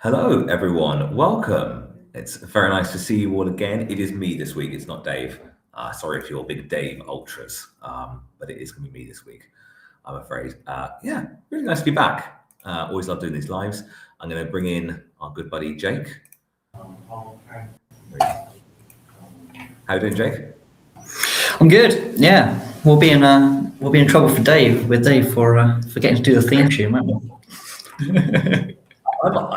Hello, everyone. Welcome. It's very nice to see you all again. It is me this week. It's not Dave. Sorry if you're big Dave ultras, but it is going to be me this week, I'm afraid. Yeah, really nice to be back. Always love doing these lives. I'm going to bring in our good buddy Jake. How you doing, Jake? I'm good. Yeah, we'll be in trouble for Dave for getting to do the theme tune, won't we?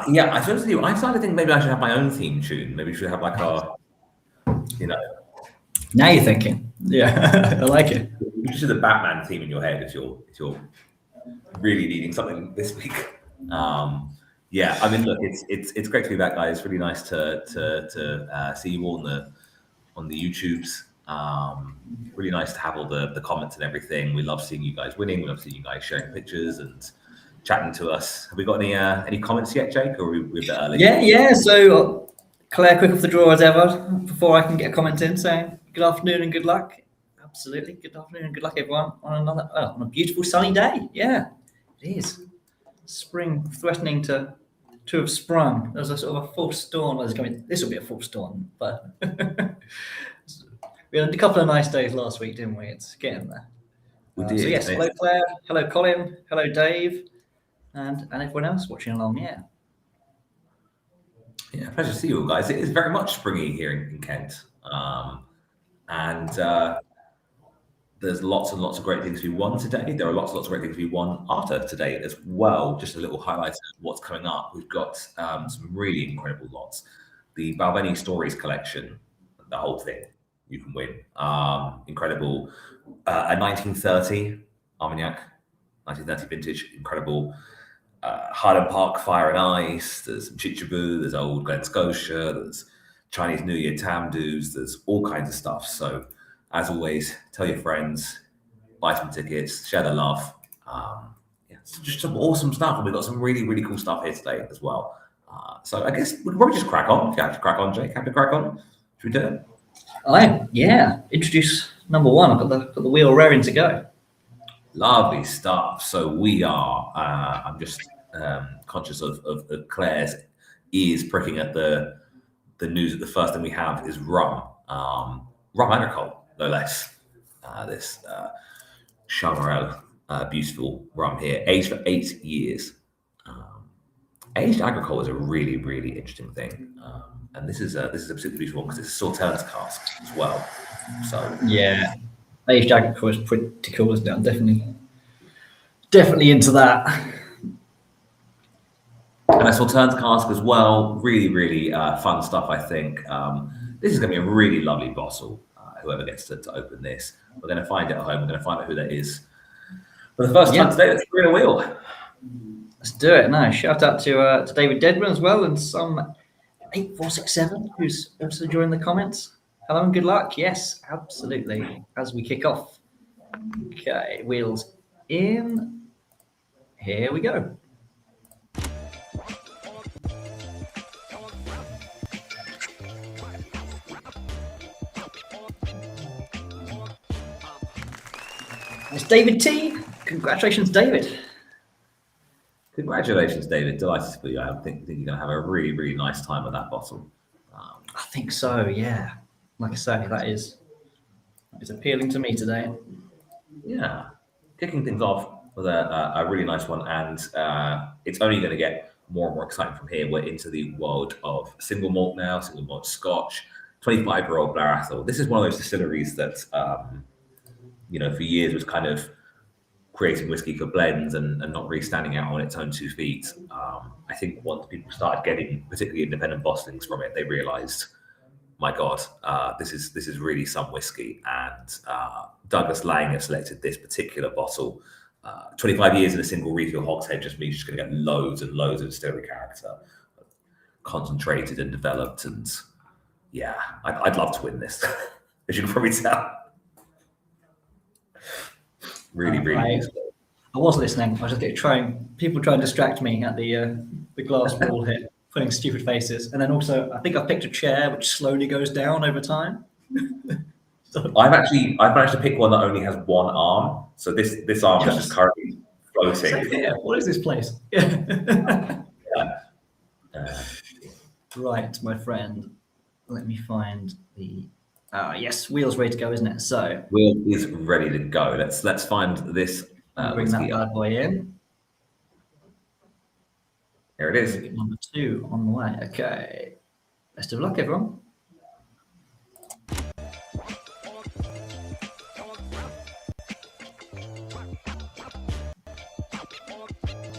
Yeah, I suppose I started to think maybe I should have my own theme tune. Maybe we should have like Now you're thinking. Yeah, I like it. You should have the Batman theme in your head if you're really needing something this week. Yeah, I mean, look, it's great to be back, guys. It's really nice to see you all on the YouTubes. Really nice to have all the comments and everything. We love seeing you guys winning. We love seeing you guys sharing pictures and chatting to us. Have we got any comments yet, Jake, or are we a bit early? Yeah. So Claire, quick off the draw as ever. Before I can get a comment in saying good afternoon and good luck. Absolutely, good afternoon and good luck, everyone, on a beautiful sunny day. Yeah, it is. Spring threatening to have sprung. There's a sort of a false dawn. This will be a false dawn, but we had a couple of nice days last week, didn't we? It's getting there. We did. So yes, hello Claire, hello Colin, hello Dave, and everyone else watching along. Yeah, pleasure to see you all, guys. It is very much springy here in Kent, and there's lots and lots of great things we won today. There are lots and lots of great things we won after today as well. Just a little highlight of what's coming up. We've got some really incredible lots. The Balvenie Stories collection, the whole thing, you can win. Incredible. A 1930 Armagnac, 1930 vintage, incredible. Highland Park Fire and Ice, there's Chichabu, there's Old Glen Scotia, there's Chinese New Year Tamdus, there's all kinds of stuff. So as always, tell your friends, buy some tickets, share the love. It's just some awesome stuff, and we've got some really, really cool stuff here today as well. So I guess we can probably just crack on. If you have to crack on, Jake, have to crack on. Should we do it? Introduce number one. I've got the wheel raring to go. Lovely stuff. So we are. I'm just conscious of Claire's ears pricking at the news that the first thing we have is rum agricole, no less. This Chamarel, beautiful rum here, aged for 8 years. Aged agricole is a really, really interesting thing, and this is a particularly beautiful one because it's a Sauternes cask as well. So yeah, aged agricole is pretty cool, isn't it? I'm definitely into that. And a Sauternes cask as well. Really, really fun stuff. I think this is going to be a really lovely bottle. Whoever gets to open this, we're going to find it at home. We're going to find out who that is. For the first time today, let's bring a wheel. Let's do it. No, shout out to David Dedman as well, and some 8467 who's also joined the comments. Hello and good luck. Yes, absolutely. As we kick off. Okay, wheels in. Here we go. It's David T. Congratulations, David. Congratulations, David. Delighted for you. I think you're going to have a really, really nice time with that bottle. I think so, yeah. Like I say, that is appealing to me today. Yeah. Kicking things off with a really nice one, and it's only going to get more and more exciting from here. We're into the world of single malt now, single malt Scotch, 25-year-old Blair This is one of those distilleries that, for years was kind of creating whiskey for blends and not really standing out on its own 2 feet. I think once people started getting particularly independent bottlings from it, they realized, my God, this is really some whiskey. And Douglas Lang has selected this particular bottle. 25 years in a single refill hogshead just means you're just going to get loads and loads of distillery character, concentrated and developed. And yeah, I'd love to win this, as you can probably tell. Really, really. I was listening. I was just trying to distract me at the glass wall here, putting stupid faces, and then also I think I've picked a chair which slowly goes down over time. I've managed to pick one that only has one arm, so this arm is just currently floating. Yeah, what is this place? Right, my friend. Let me find the. Yes, wheel's ready to go, isn't it? So Will is ready to go. Let's find this bring that whiskey up. bad boy in. Here it is. Number 2 on the way. Okay. Best of luck, everyone.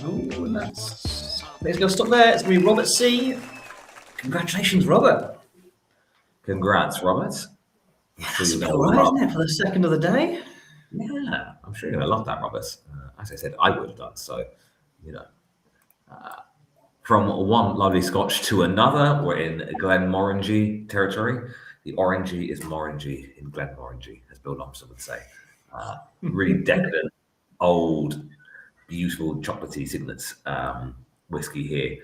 Oh, and that's. Let's go stop there. It's going to be Robert C. Congratulations, Robert. Congrats, Robert. That's about right, isn't it, for the second of the day? Yeah, I'm sure you're going to love that, Robert. As I said, I would have done. So, you know, from one lovely Scotch to another, we're in Glenmorangie territory. The orangey is Morangie in Glenmorangie, as Bill Lumsden would say. Really decadent, old, beautiful chocolatey signet whiskey here,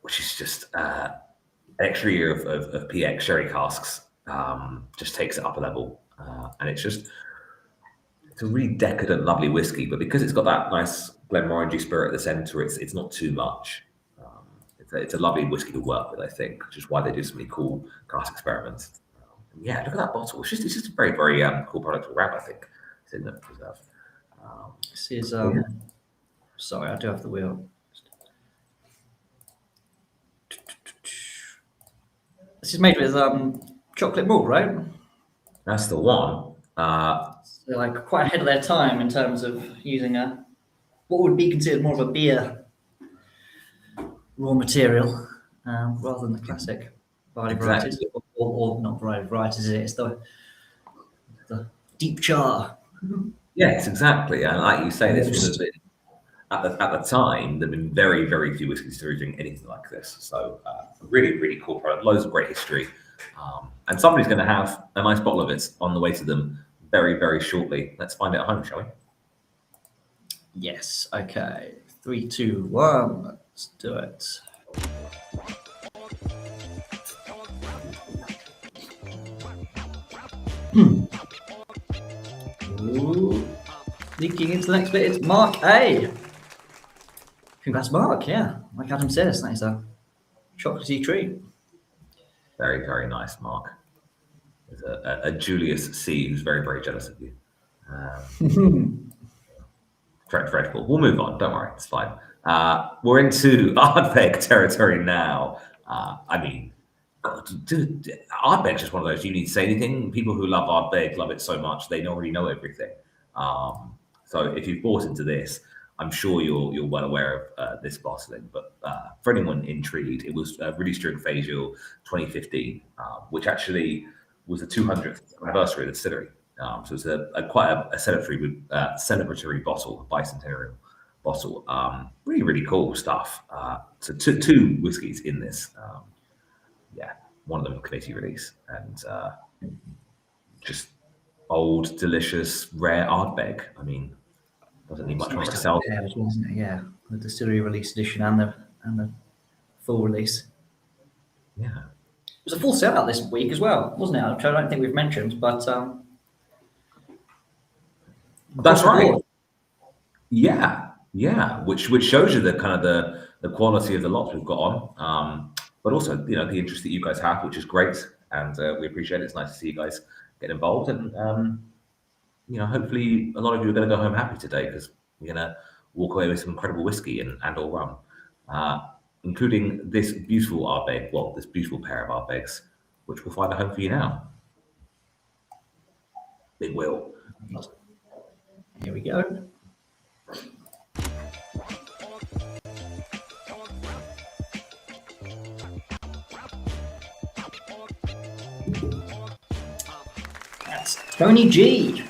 which is just an extra year of PX sherry casks. Just takes it up a level, and it's a really decadent, lovely whiskey. But because it's got that nice Glenmorangie spirit at the centre, it's not too much. It's a lovely whiskey to work with, I think, which is why they do so many cool cask experiments. Yeah, look at that bottle. It's just a very, very cool product to wrap, I think. Signet preserve. This is. Sorry, I do have the wheel. This is made with chocolate malt, right? That's the one. They're like quite ahead of their time in terms of using what would be considered more of a beer raw material rather than the classic barley varieties, or not varieties. It's the deep char. Yes, exactly. And like you say, this would have been at the time. There've been very, very few whiskey distilleries doing anything like this. So really, really cool product. Loads of great history, and somebody's going to have a nice bottle of it on the way to them very, very shortly. Let's find it at home, shall we? Yes. Okay. 3, 2, 1. Let's do it. Ooh. Leaking into the next bit, it's Mark A. Congrats, Mark. Yeah, like Adam says, that is a chocolatey treat. Very, very nice, Mark. There's a Julius C who's very, very jealous of you. Dreadful. We'll move on. Don't worry, it's fine. We're into Ardbeg territory now. I mean, God, Ardbeg's just one of those. You need to say anything. People who love Ardbeg love it so much they already know everything. So if you've bought into this, I'm sure you're well aware of this bottling. But for anyone intrigued, it was released during Faysial 2015, which actually was the 200th anniversary of the distillery. So it's quite a celebratory bottle, a bicentennial bottle. Really, really cool stuff. So two whiskies in this. Yeah, one of them committee release, and just old, delicious, rare Ardbeg. I mean, doesn't need much more to sell. Yeah, wasn't it? Yeah, the distillery release edition and the full release. Yeah, it was a full sellout this week as well, wasn't it? Which I don't think we've mentioned, but that's right. Yeah, which shows you the kind of the quality of the lots we've got on, but also the interest that you guys have, which is great, and we appreciate it. It's nice to see you guys get involved, and hopefully a lot of you are going to go home happy today because we're going to walk away with some incredible whiskey and or rum, including this beautiful Ardbeg, this beautiful pair of Ardbegs, which will find a home for you now. It will. Here we go. That's Tony G.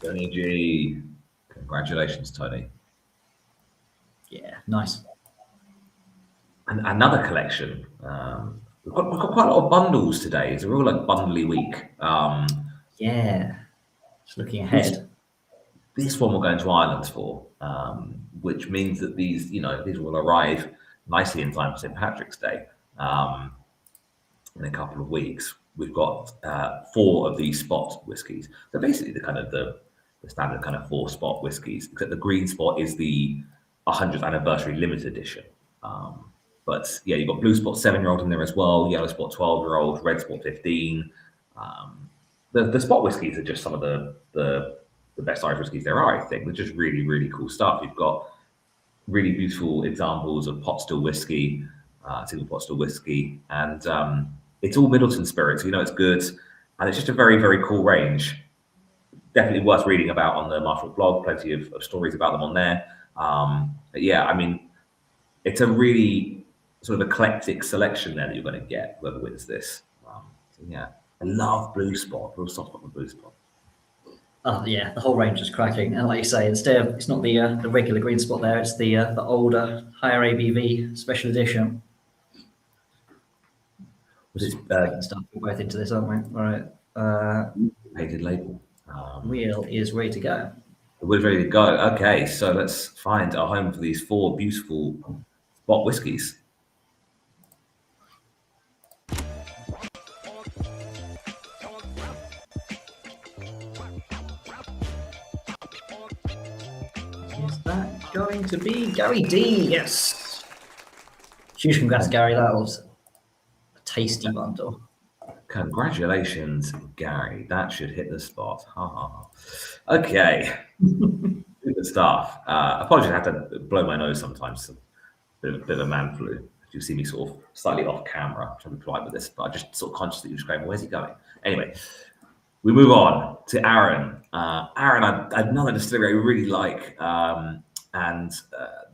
Tony G. Congratulations, Tony. Yeah, nice. And another collection. We've got quite a lot of bundles today. It's a real bundly week. Yeah. Just looking ahead. This one we're going to Ireland for, which means that these will arrive nicely in time for St. Patrick's Day in a couple of weeks. We've got 4 of these spot whiskies. So basically the standard kind of 4 spot whiskies, except the green spot is the 100th anniversary limited edition. But yeah, you've got Blue Spot 7-year-old in there as well, Yellow Spot 12-year-old, Red Spot 15. The spot whiskies are just some of the best Irish whiskies there are, I think. They're just really, really cool stuff. You've got really beautiful examples of pot still whiskey, single pot still whiskey, and it's all Middleton spirit, so you know it's good, and it's just a very, very cool range. Definitely worth reading about on the Marshall blog. Plenty of stories about them on there. But yeah, I mean, it's a really sort of eclectic selection there that you're going to get whoever wins this. So yeah, I love Blue Spot. Real soft spot with Blue Spot. Oh yeah, the whole range is cracking, and like you say, instead of, it's not the regular green spot there; it's the older, higher ABV special edition. Was it Stuff we're both into this, aren't we? All right. painted label? Wheel is ready to go. We're ready to go. Okay, so let's find our home for these 4 beautiful spot whiskies. Is that going to be Gary D? Yes. Huge congrats, Gary. That was a tasty bundle. Congratulations, Gary. That should hit the spot. Ha ha ha. Okay. Good stuff. Apologies, I have to blow my nose sometimes. Bit of a man flu. You see me sort of slightly off camera, trying to be polite with this, but I'm just sort of conscious that you're just going, where's he going? Anyway, we move on to Aaron. Aaron, another distillery I really like, and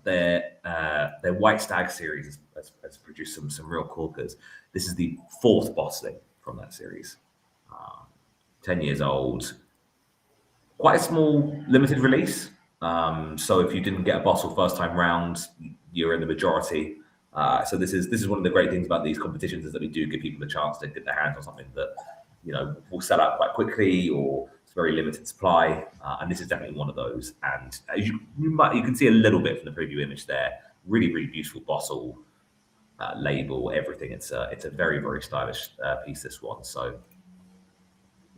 their White Stag series has produced some real corkers. This is the 4th bottling from that series. 10 years old. Quite a small, limited release. So if you didn't get a bottle first time round, you're in the majority. So this is one of the great things about these competitions, is that we do give people the chance to get their hands on something that, you know, will sell out quite quickly, or it's very limited supply. And this is definitely one of those. And as you can see a little bit from the preview image there. Really, really beautiful bottle, label, everything. It's a very, very stylish piece, this one. So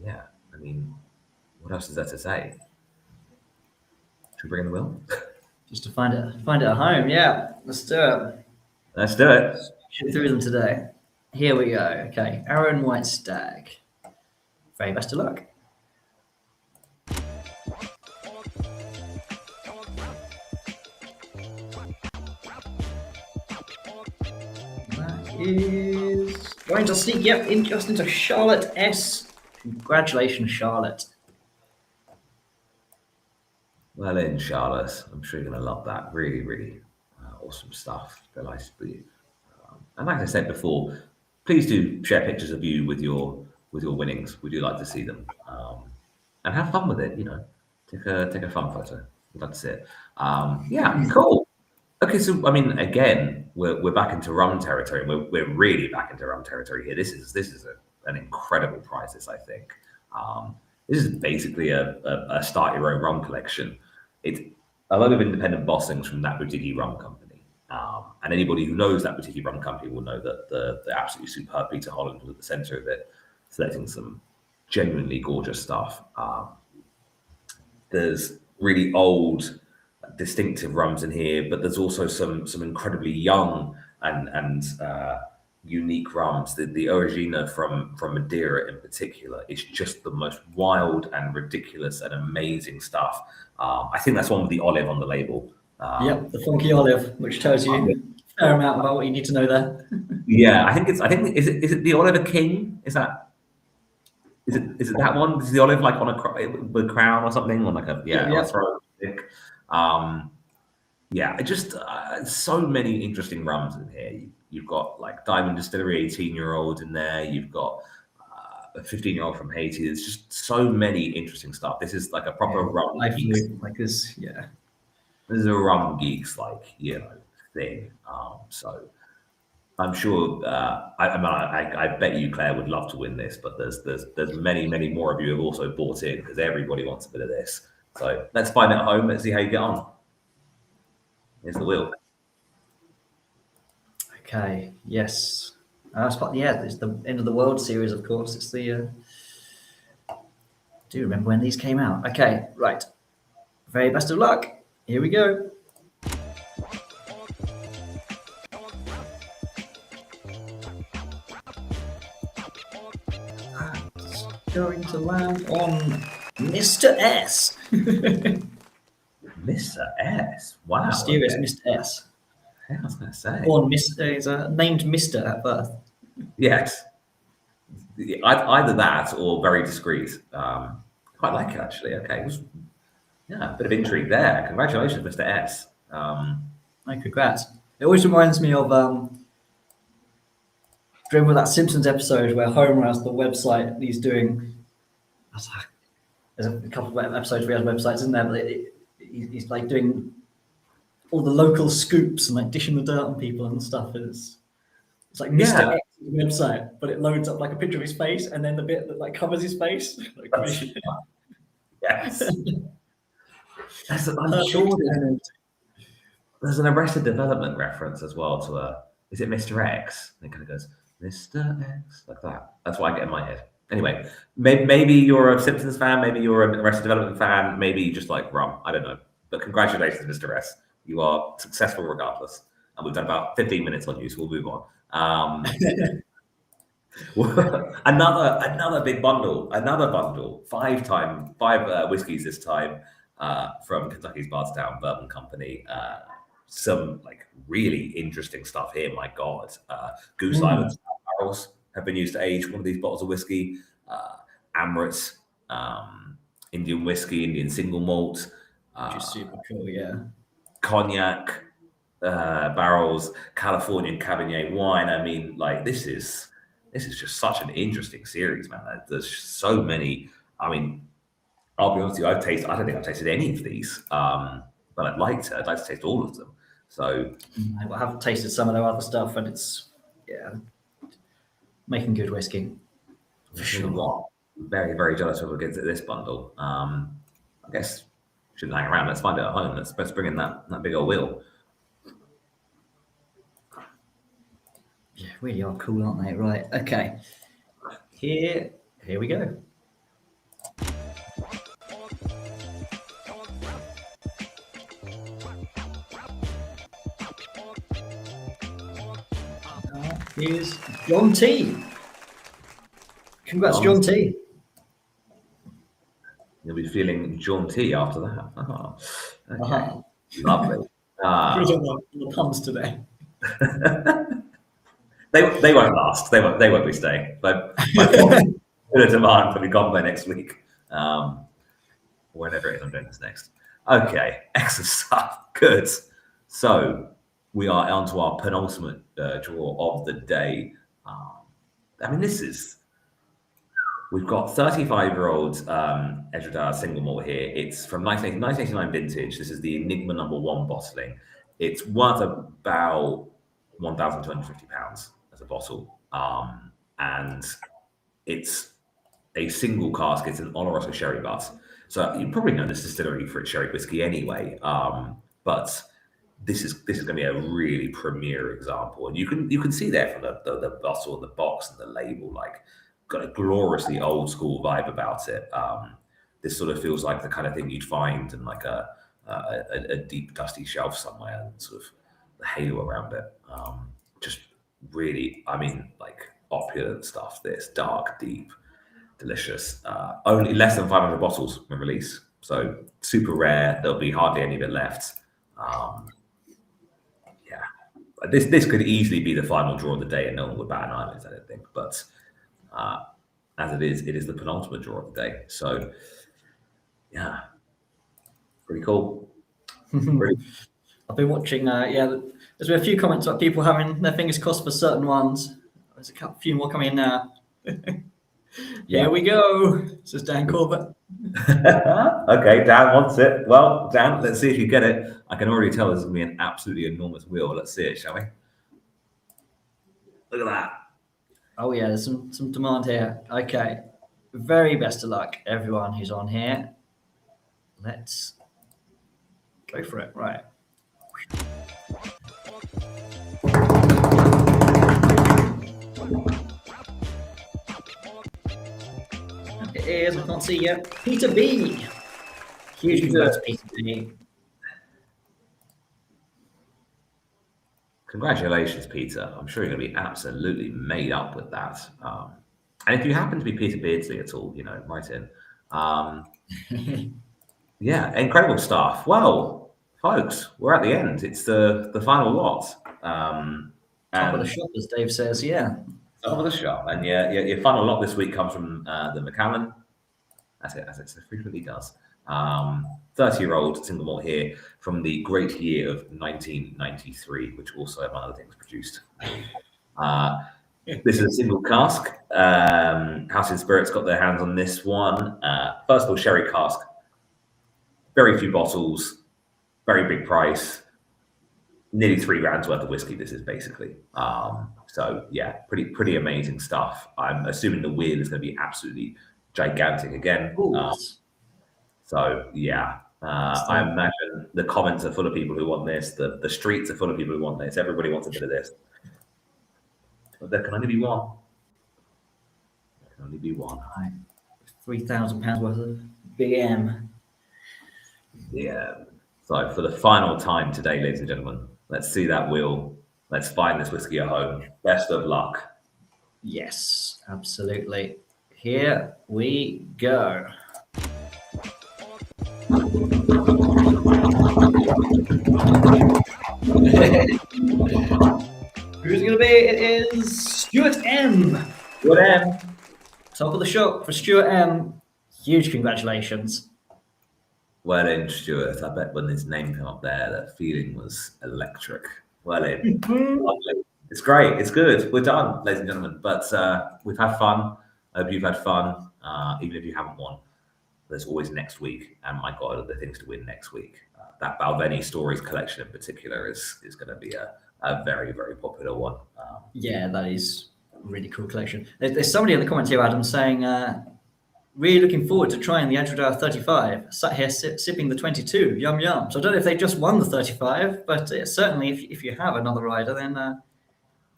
yeah, I mean, what else is there to say? Should we bring in the wheel? Just to find it at home. Yeah, let's do it. Let's do it. Shoot through them today. Here we go. Okay, Aaron White Stag. Very best of luck. That is going to sneak, yep, just into Charlotte S. Congratulations, Charlotte. Well in, Charlotte. I'm sure you're going to love that. Really, really awesome stuff. Delighted for you. And like I said before, please do share pictures of you with your winnings. We do like to see them. And have fun with it, you know. Take a fun photo. We'd like to see it. Yeah, cool. Okay, so I mean, again, we're back into rum territory. We're really back into rum territory here. This is an incredible prize. This, I think. This is basically a start your own rum collection. It's a lot of independent bottlings from That Boutique-y Rum Company. And anybody who knows That Boutique-y Rum Company will know that the absolutely superb Peter Holland was at the center of it, selecting some genuinely gorgeous stuff. There's really old, distinctive rums in here, but there's also some incredibly young and unique rums. The Origina from Madeira in particular is just the most wild and ridiculous and amazing stuff. I think that's one with the olive on the label. Yep, the funky olive, which tells you a fair amount about what you need to know there. Yeah, I think is it the Oliver King? Is it that one? Is the olive like on with a crown or something, or like a throat stick? Yeah, just so many interesting rums in here. You've got like Diamond Distillery 18-year-old in there. You've got a 15-year-old from Haiti. There's just so many interesting stuff. This is like a proper rum geeks. Like this, yeah. This is a rum geeks thing. So I'm sure. I bet you, Claire, would love to win this. But there's many more of you who have also bought in, because everybody wants a bit of this. So let's find it at home. Let's see how you get on. Here's the wheel. Okay. Yes. It's the end of the world series, of course. It's the. Do you remember when these came out? Okay. Right. Very best of luck. Here we go. going to land on Mr. S. Mr. S. Wow. Mysterious Okay. Mr. S. Yeah, I was going to say. Born Mr. He's named Mr. at birth. Yes. Either that or very discreet. Quite like it, actually. Okay. Yeah, a bit of intrigue there. Congratulations, Mr. S. No, congrats. It always reminds me of do you remember that Simpsons episode where Homer has the website and he's doing. There's a couple of episodes where he has websites, isn't there? But he's like doing all the local scoops and like dishing the dirt on people and stuff. And it's like Mr. Yeah. X's website, but it loads up like a picture of his face and then the bit that like covers his face. Like, Yes. I'm sure there's an Arrested Development reference as well to is it Mr. X? And it kind of goes, Mr. X, like that. That's what I get in my head. Anyway, maybe you're a Simpsons fan, maybe you're an Arrested Development fan, maybe you just like rum. I don't know. But congratulations, Mr. S. You are successful regardless. And we've done about 15 minutes on you, so we'll move on. Another big bundle, five whiskeys this time from Kentucky's Bardstown Bourbon Company. Some like really interesting stuff here. My God, Goose Island barrels have been used to age one of these bottles of whiskey. Amrit, Indian whiskey, Indian single malt, which is super cool. Yeah, cognac barrels, Californian Cabernet wine. I mean, like this is just such an interesting series, man. There's so many. I mean, I'll be honest with you, I don't think I've tasted any of these, but I'd like to taste all of them. So I haven't tasted some of their other stuff, and it's making good whiskey for sure. Very, very jealous of who gets this bundle. I guess shouldn't hang around. Let's find it at home. Let's bring in that big old wheel. Yeah, really are cool, aren't they? Right. Okay. Here we go. Here's John T. Congrats, John T. You'll be feeling jaunty after that. Oh, okay. Lovely. The puns today. They won't last. They won't be staying. But my popular demand will be gone by next week. Whenever it is I'm doing this next. Okay, excellent stuff. Good. So we are on to our penultimate draw of the day. I mean, we've got 35-year-old Edradour single malt here. It's from 1989 vintage. This is the Enigma #1 bottling. It's worth about £1,250 as a bottle. And it's a single cask. It's an Oloroso sherry butt. So you probably know this distillery for its sherry whiskey anyway. But this is going to be a really premier example, and you can see there from the bottle and the box and the label, like got a gloriously old school vibe about it. This sort of feels like the kind of thing you'd find in like a deep dusty shelf somewhere, and sort of the halo around it. Just really, I mean, like opulent stuff. This dark, deep, delicious. Only less than 500 bottles when release, so super rare. There'll be hardly any of it left. This could easily be the final draw of the day, and no one would bat an eyelid, I don't think. But as it is the penultimate draw of the day. So yeah, pretty cool. I've been watching. There's been a few comments about people having their fingers crossed for certain ones. There's a few more coming in now. Here we go, says Dan Corbett. Okay, Dan wants it. Well, Dan, let's see if you get it. I can already tell this is going to be an absolutely enormous wheel. Let's see it, shall we? Look at that. Oh yeah, there's some demand here. Okay, very best of luck, everyone who's on here. Let's go for it. Right. It is. I can't see yet. Peter B. Huge congrats, Peter B. Congratulations, Peter. I'm sure you're going to be absolutely made up with that. And if you happen to be Peter Beardsley at all, write in. Yeah, incredible stuff. Well, folks, we're at the end. It's the final lot. Top of the And shop, as Dave says. Yeah. top of the shop. And your final lot this week comes from the Macallan, as it so frequently does. 30-year-old single malt here from the great year of 1993, which also, among other things, produced. This is a single cask. House and Spirits got their hands on this one. First of all, sherry cask. Very few bottles, very big price. Nearly 3 grand's worth of whiskey. This is basically. So yeah, pretty amazing stuff. I'm assuming the wheel is going to be absolutely gigantic again. So yeah, I imagine the comments are full of people who want this. The streets are full of people who want this. Everybody wants a bit of this. But there can only be one. There can only be one. £3,000 worth of big M. Yeah. So for the final time today, ladies and gentlemen, let's see that wheel. Let's find this whiskey at home. Best of luck. Yes, absolutely. Here we go. Who's it going to be? It is Stuart M. Stuart M. Top of the shop for Stuart M. Huge congratulations. Well in, Stuart. I bet when his name came up there, that feeling was electric. Well in. It's great. It's good. We're done, ladies and gentlemen. But we've had fun. I hope you've had fun. Even if you haven't won, there's always next week. And my God, are there things to win next week? That Balvenie Stories collection in particular is going to be a very, very popular one. Yeah, that is a really cool collection. There's somebody in the comments here, Adam, saying, really looking forward to trying the Edradour 35. Sat here sipping the 22. Yum, yum. So I don't know if they just won the 35, but certainly if you have another rider, then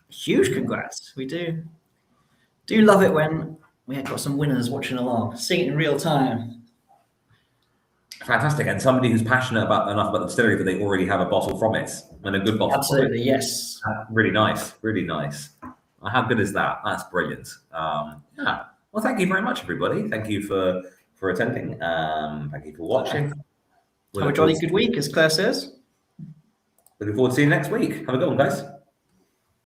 huge congrats. We do love it when we have got some winners watching along, seeing it in real time. Fantastic. And somebody who's passionate enough about the distillery that they already have a bottle from it, and a good bottle. Absolutely, yes. Really nice. Really nice. How good is that? That's brilliant. Yeah. Well, thank you very much, everybody. Thank you for attending. Thank you for watching. Have a jolly good week, as Claire says. Looking forward to seeing you next week. Have a good one, guys.